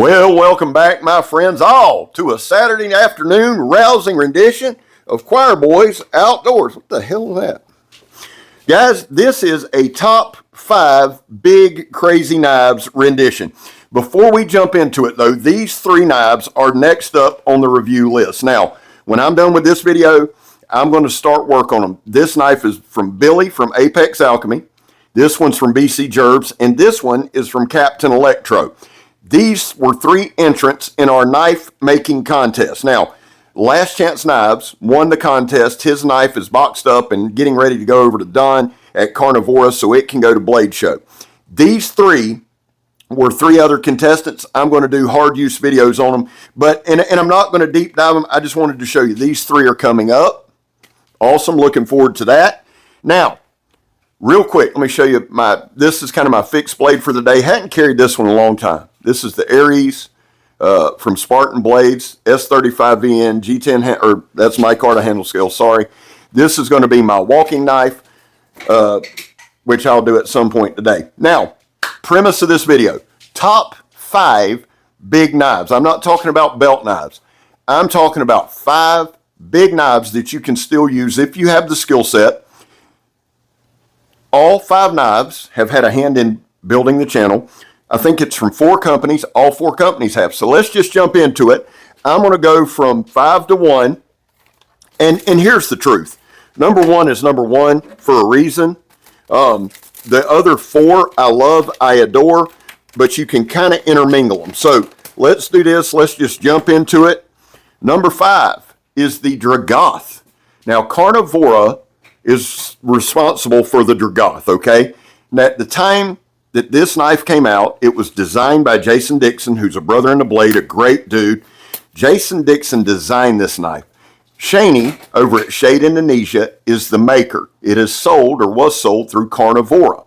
Well, welcome back, my friends, all to a Saturday afternoon rousing rendition of Choir Boys Outdoors. What the hell is that? Guys, this is a top 5 big crazy knives rendition. Before we jump into it, though, these 3 knives are next up on the review list. Now, when I'm done with this video, I'm going to start work on them. This knife is from Billy from Apex Alchemy. This one's from BC Gerbs, and this one is from Captain Electro. These were 3 entrants in our knife making contest. Now, Last Chance Knives won the contest. His knife is boxed up and getting ready to go over to Don at Carnivora so it can go to Blade Show. These 3 were 3 other contestants. I'm going to do hard use videos on them, and I'm not going to deep dive them. I just wanted to show you these 3 are coming up. Awesome. Looking forward to that. Now, real quick, let me show you this is kind of my fixed blade for the day. Hadn't carried this one a long time. This is the Aries from Spartan Blades, S35VN, G10, or that's my Micarta handle scale, sorry. This is going to be my walking knife, which I'll do at some point today. Now, premise of this video, top 5 big knives. I'm not talking about belt knives. I'm talking about 5 big knives that you can still use if you have the skill set. All 5 knives have had a hand in building the channel. I think it's from 4 companies. All 4 companies have. So let's just jump into it. I'm going to go from 5 to 1. And here's the truth. Number 1 is number 1 for a reason. The other 4 I love, I adore, but you can kind of intermingle them. So let's do this. Let's just jump into it. Number 5 is the Dragoth. Now, Carnivora is responsible for the Dragoth, okay? Now, at the time that this knife came out, it was designed by Jason Dixon, who's a brother in the blade, a great dude. Jason Dixon designed this knife. Shaney, over at Shade Indonesia, is the maker. It is sold, or was sold, through Carnivora.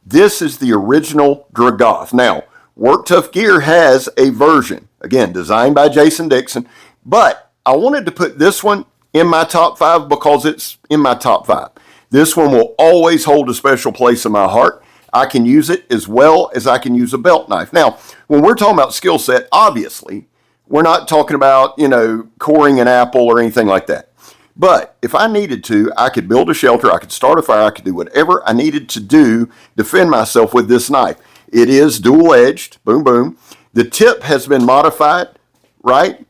This is the original Dragoth. Now, Work Tough Gear has a version, again, designed by Jason Dixon, but I wanted to put this one in my top 5 because it's in my top 5. This one will always hold a special place in my heart. I can use it as well as I can use a belt knife. Now, when we're talking about skill set, obviously, we're not talking about, coring an apple or anything like that. But if I needed to, I could build a shelter, I could start a fire, I could do whatever I needed to do, defend myself with this knife. It is dual-edged, boom, boom. The tip has been modified, right,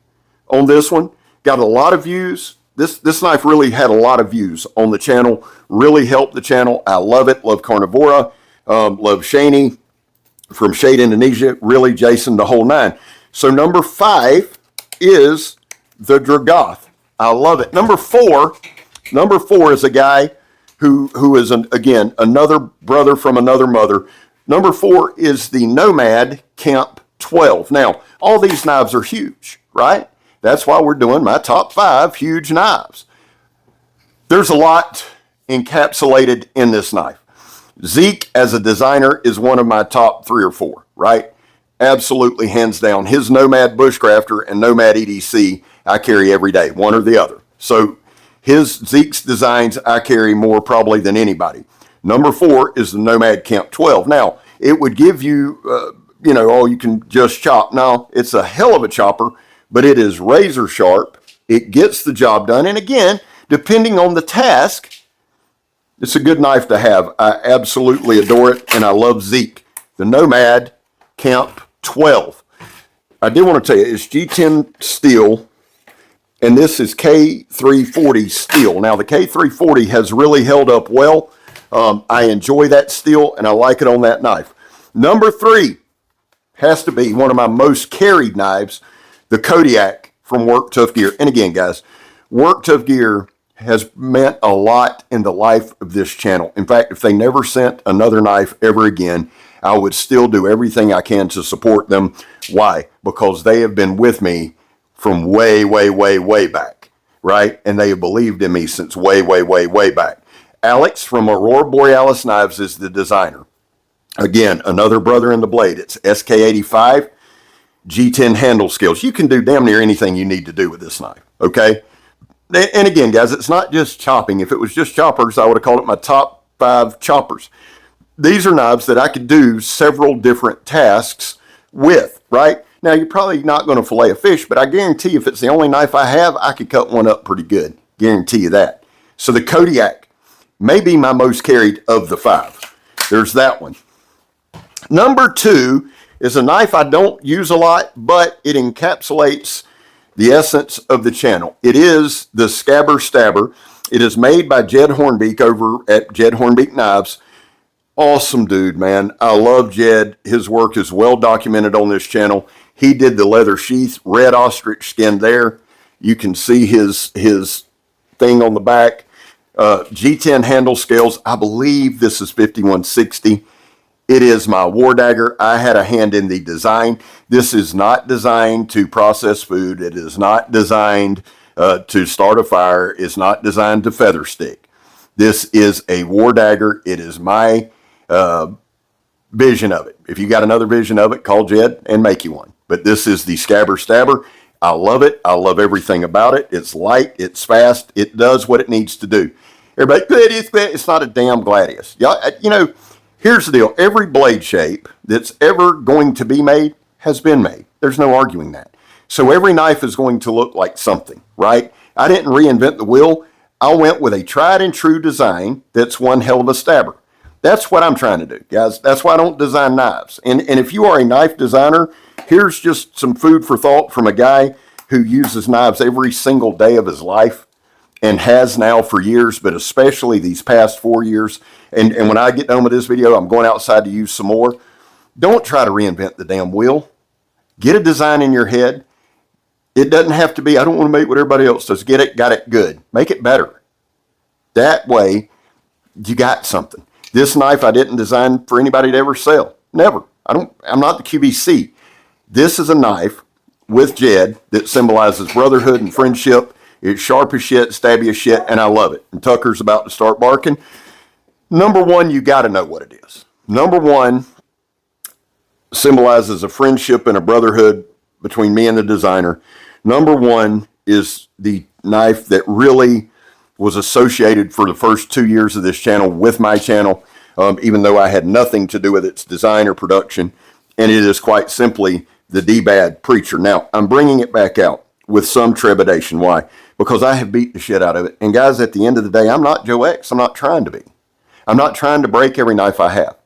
on this one. Got a lot of views. This knife really had a lot of views on the channel, really helped the channel. I love it, love Carnivora. Love Shaney from Shade Indonesia, really Jason, the whole 9. So number 5 is the Dragoth. I love it. Number 4 is a guy who is, again, another brother from another mother. Number 4 is the Nomad Camp 12. Now, all these knives are huge, right? That's why we're doing my top 5 huge knives. There's a lot encapsulated in this knife. Zeke, as a designer, is one of my top 3 or 4, right? Absolutely, hands down. His Nomad Bushcrafter and Nomad EDC, I carry every day, one or the other. So Zeke's designs, I carry more probably than anybody. Number 4 is the Nomad Camp 12. Now, it would give you, you can just chop. Now, it's a hell of a chopper, but it is razor sharp. It gets the job done. And again, depending on the task, it's a good knife to have. I absolutely adore it, and I love Zeke. The Nomad Camp 12. I did want to tell you, it's G10 steel, and this is K340 steel. Now, the K340 has really held up well. I enjoy that steel, and I like it on that knife. Number 3 has to be one of my most carried knives, the Kodiak from Work Tough Gear. And again, guys, Work Tough Gear has meant a lot in the life of this channel. In fact, if they never sent another knife ever again, I would still do everything I can to support them. Why? Because they have been with me from way, way, way, way back, right? And they have believed in me since way, way, way, way back. Alex from Aurora Borealis Knives is the designer. Again, another brother in the blade. It's SK85 G10 handle skills. You can do damn near anything you need to do with this knife, okay? And again, guys, it's not just chopping. If it was just choppers, I would have called it my top 5 choppers. These are knives that I could do several different tasks with, right? Now, you're probably not going to fillet a fish, but I guarantee if it's the only knife I have, I could cut one up pretty good. Guarantee you that. So the Kodiak may be my most carried of the 5. There's that one. Number 2 is a knife I don't use a lot, but it encapsulates the essence of the channel. It is the Scaber Stabber. It is made by Jed Hornbeak over at Jed Hornbeak Knives. Awesome dude, man. I love Jed. His work is well documented on this channel. He did the leather sheath, red ostrich skin there. You can see his thing on the back. G10 handle scales. I believe this is 5160. It is my war dagger. I had a hand in the design. This is not designed to process food. It is not designed to start a fire. It's not designed to feather stick. This is a war dagger. It is my vision of it. If you got another vision of it, call Jed and make you one. But this is the Scaber Stabber. I love it. I love everything about it. It's light. It's fast. It does what it needs to do. Everybody, it's not a damn Gladius. You know, here's the deal. Every blade shape that's ever going to be made has been made. There's no arguing that. So every knife is going to look like something, right? I didn't reinvent the wheel. I went with a tried and true design that's one hell of a stabber. That's what I'm trying to do, guys. That's why I don't design knives. And if you are a knife designer, here's just some food for thought from a guy who uses knives every single day of his life and has now for years, but especially these past 4 years. And when I get done with this video, I'm going outside to use some more. Don't try to reinvent the damn wheel. Get a design in your head. It doesn't have to be, I don't want to make what everybody else does. Get it, got it, good. Make it better. That way, you got something. This knife I didn't design for anybody to ever sell. Never. I'm not the QVC. This is a knife with Jed that symbolizes brotherhood and friendship. It's sharp as shit, stabby as shit, and I love it. And Tucker's about to start barking. Number 1, you got to know what it is. Number 1 symbolizes a friendship and a brotherhood between me and the designer. Number 1 is the knife that really was associated for the first 2 years of this channel with my channel, even though I had nothing to do with its design or production. And it is quite simply the D-Bad Preacher. Now, I'm bringing it back out with some trepidation. Why? Because I have beat the shit out of it. And guys, at the end of the day, I'm not Joe X. I'm not trying to be. I'm not trying to break every knife I have.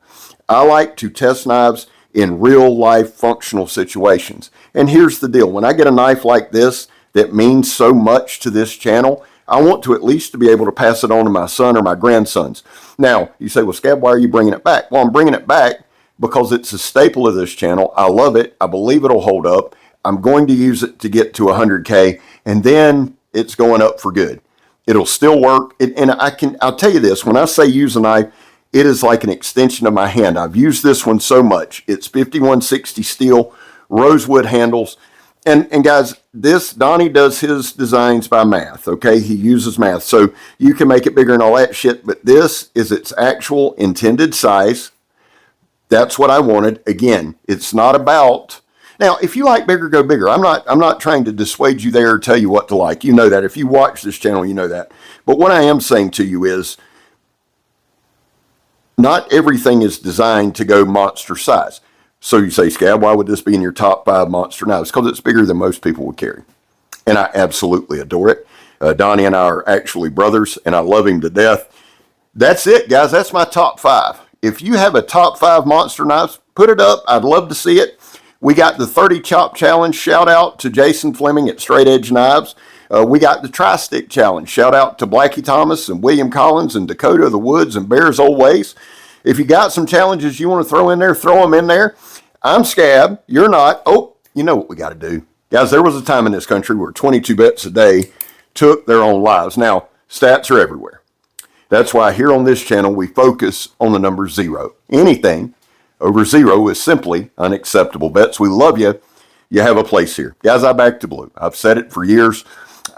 I like to test knives in real life functional situations. And here's the deal. When I get a knife like this that means so much to this channel, I want to at least to be able to pass it on to my son or my grandsons. Now, you say, well, Scab, why are you bringing it back? Well, I'm bringing it back because it's a staple of this channel. I love it. I believe it'll hold up. I'm going to use it to get to 100K, and then it's going up for good. It'll still work. I'll tell you this, when I say use a knife, it is like an extension of my hand. I've used this one so much. It's 5160 steel, rosewood handles. And guys, Donnie does his designs by math, okay? He uses math. So you can make it bigger and all that shit, but this is its actual intended size. That's what I wanted. Again, it's not about, now, if you like bigger, go bigger. I'm not trying to dissuade you there or tell you what to like. You know that. If you watch this channel, you know that. But what I am saying to you is, not everything is designed to go monster size. So you say, Scab, why would this be in your top 5 monster knives? Because it's bigger than most people would carry. And I absolutely adore it. Donnie and I are actually brothers, and I love him to death. That's it, guys. That's my top 5. If you have a top 5 monster knives, put it up. I'd love to see it. We got the 30 Chop Challenge. Shout out to Jason Fleming at Straight Edge Knives. We got the Tri-Stick Challenge. Shout out to Blackie Thomas and William Collins and Dakota of the Woods and Bears Old Ways. If you got some challenges you want to throw in there, throw them in there. I'm Scab. You're not. Oh, you know what we got to do. Guys, there was a time in this country where 22 bets a day took their own lives. Now, stats are everywhere. That's why here on this channel, we focus on the number 0. Anything over 0 is simply unacceptable. Bets, we love you. You have a place here. Guys, I back to blue. I've said it for years.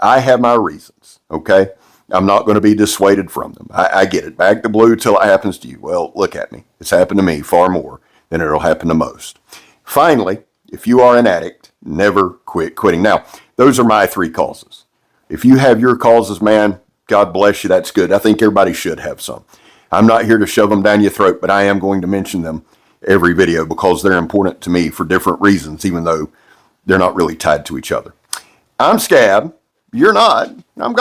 I have my reasons, okay? I'm not going to be dissuaded from them. I get it. Back to blue till it happens to you. Well, look at me. It's happened to me far more than it'll happen to most. Finally, if you are an addict, never quit quitting. Now, those are my 3 causes. If you have your causes, man, God bless you. That's good. I think everybody should have some. I'm not here to shove them down your throat, but I am going to mention them every video because they're important to me for different reasons, even though they're not really tied to each other. I'm Scab. You're not. I'm gone.